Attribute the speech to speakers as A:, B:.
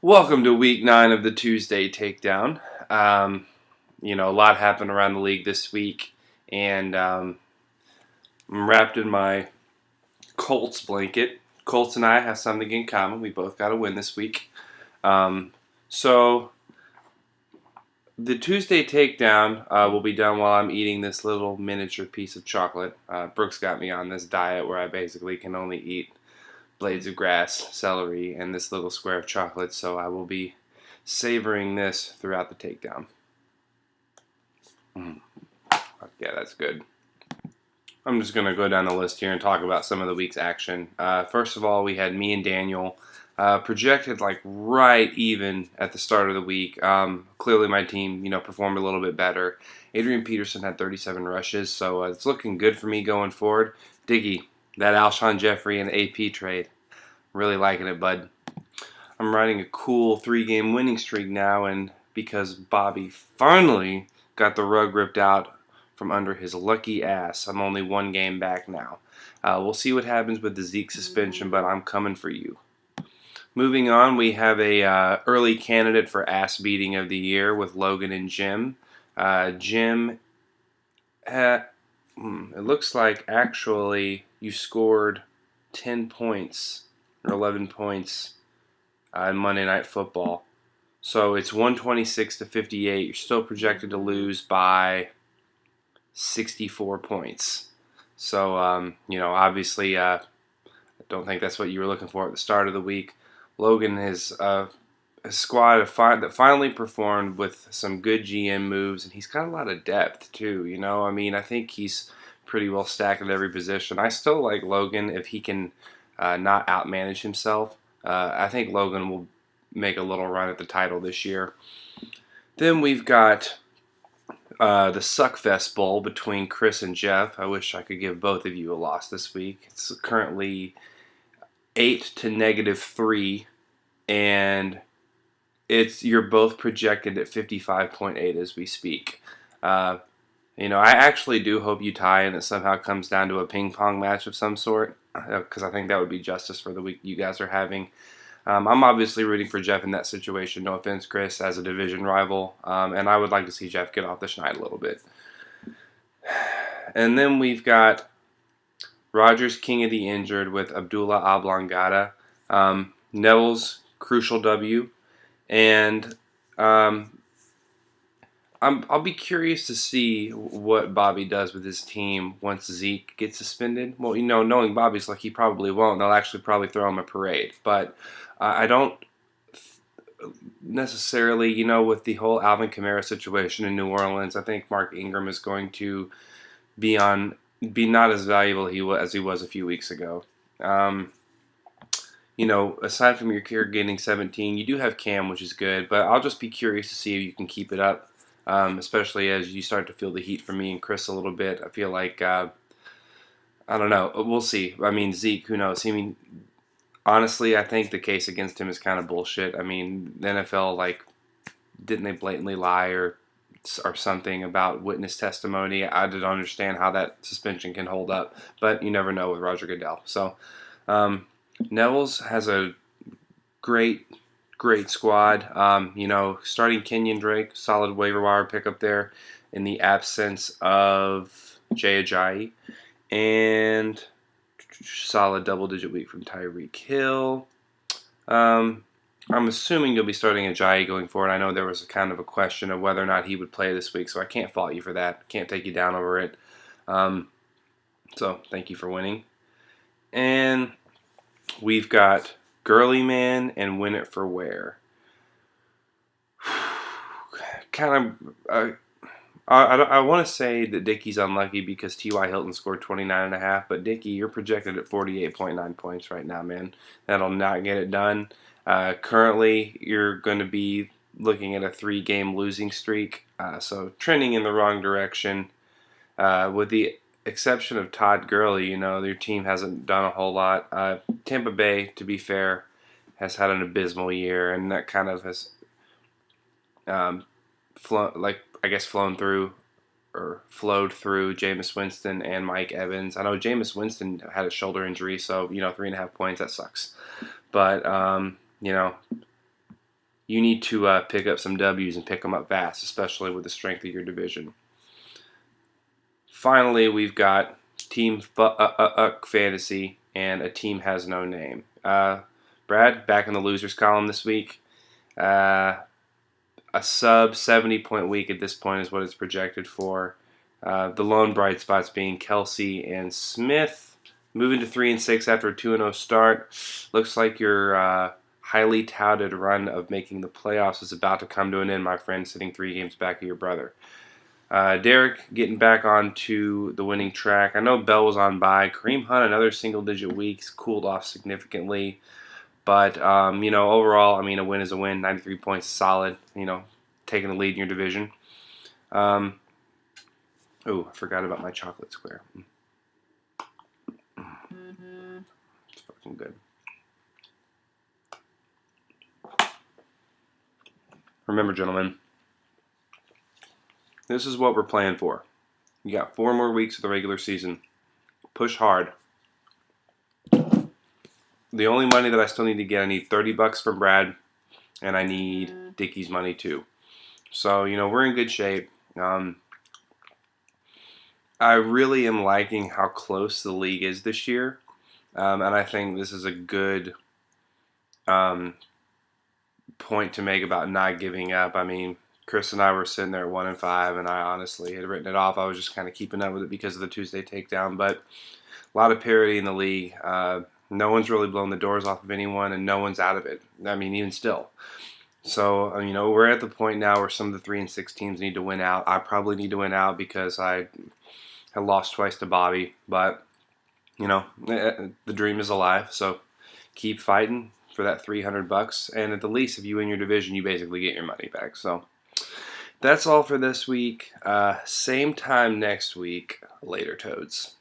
A: Welcome to week 9 of the Tuesday Takedown. A lot happened around the league this week, and I'm wrapped in my Colts blanket. Colts and I have something in common. We both got a win this week. So the Tuesday Takedown will be done while I'm eating this little miniature piece of chocolate. Brooks got me on this diet where I basically can only eat blades of grass, celery, and this little square of chocolate, so I will be savoring this throughout the takedown. Yeah, that's good. I'm just going to go down the list here and talk about some of the week's action. First of all, we had me and Daniel projected like right even at the start of the week. Clearly my team, performed a little bit better. Adrian Peterson had 37 rushes, so it's looking good for me going forward. Diggy, that Alshon Jeffrey and AP trade. Really liking it, bud. I'm riding a cool 3-game winning streak now, and because Bobby finally got the rug ripped out from under his lucky ass, I'm only 1 game back now. We'll see what happens with the Zeke suspension, but I'm coming for you. Moving on, we have a early candidate for ass beating of the year with Logan and Jim. Jim, it looks like actually you scored 10 points or 11 points in Monday Night Football. So it's 126 to 58. You're still projected to lose by 64 points. So, obviously, I don't think that's what you were looking for at the start of the week. Logan has a squad that finally performed with some good GM moves, and he's got a lot of depth, too. I think he's pretty well stacked at every position. I still like Logan if he can not outmanage himself. I think Logan will make a little run at the title this year. Then we've got the Suckfest Bowl between Chris and Jeff. I wish I could give both of you a loss this week. It's currently 8 to -3, and you're both projected at 55.8 as we speak. I actually do hope you tie and it somehow comes down to a ping pong match of some sort, because I think that would be justice for the week you guys are having. I'm obviously rooting for Jeff in that situation. No offense, Chris, as a division rival. And I would like to see Jeff get off the schneid a little bit. And then we've got Rogers King of the Injured with Abdullah Oblongata. Neville's crucial W. And I'll be curious to see what Bobby does with his team once Zeke gets suspended. Well, knowing Bobby's like he probably won't. They'll actually probably throw him a parade. But I don't necessarily, with the whole Alvin Kamara situation in New Orleans, I think Mark Ingram is going to be not as valuable as he was a few weeks ago. Aside from your career getting 17, you do have Cam, which is good. But I'll just be curious to see if you can keep it up. Especially as you start to feel the heat from me and Chris a little bit. I feel like, I don't know. We'll see. Zeke, who knows? Honestly, I think the case against him is kind of bullshit. The NFL, didn't they blatantly lie or something about witness testimony? I don't understand how that suspension can hold up, but you never know with Roger Goodell. So, Neville's has a great squad. Starting Kenyon Drake, solid waiver wire pickup there in the absence of Jay Ajayi, and solid double-digit week from Tyreek Hill. I'm assuming you'll be starting Ajayi going forward. I know there was a kind of a question of whether or not he would play this week, so I can't fault you for that. Can't take you down over it. So thank you for winning. And we've got Girly Man and Win It for Wear. I want to say that Dickey's unlucky because T.Y. Hilton scored 29.5, but Dickey, you're projected at 48.9 points right now, man. That'll not get it done. Currently, you're going to be looking at a 3-game losing streak, so trending in the wrong direction. With the exception of Todd Gurley, their team hasn't done a whole lot. Tampa Bay, to be fair, has had an abysmal year, and that kind of has flowed through Jameis Winston and Mike Evans. I know Jameis Winston had a shoulder injury, so 3.5 points, that sucks. But you need to pick up some W's and pick them up fast, especially with the strength of your division. Finally, we've got Team Fantasy and a team has no name. Brad, back in the losers column this week. A sub 70-point week at this point is what it's projected for. The lone bright spots being Kelsey and Smith. Moving to 3-6 after a 2-0 start. Looks like your highly touted run of making the playoffs is about to come to an end, my friend, sitting 3 games back of your brother. Derek getting back onto the winning track. I know Bell was on bye. Kareem Hunt, another single-digit week, cooled off significantly. But, overall, a win is a win. 93 points is solid, taking the lead in your division. I forgot about my chocolate square. It's fucking good. Remember, gentlemen, this is what we're playing for. You got 4 more weeks of the regular season. Push hard. The only money that I still need to get, I need $30 from Brad, and I need Dickie's money too. So, we're in good shape. I really am liking how close the league is this year, and I think this is a good point to make about not giving up. Chris and I were sitting there at 1-5, and I honestly had written it off. I was just kind of keeping up with it because of the Tuesday takedown, but a lot of parity in the league. No one's really blown the doors off of anyone, and no one's out of it. Even still. So, we're at the point now where some of the 3-6 teams need to win out. I probably need to win out because I had lost twice to Bobby, but, the dream is alive, so keep fighting for that $300, and at the least, if you win your division, you basically get your money back. So, that's all for this week. Same time next week. Later, Toads.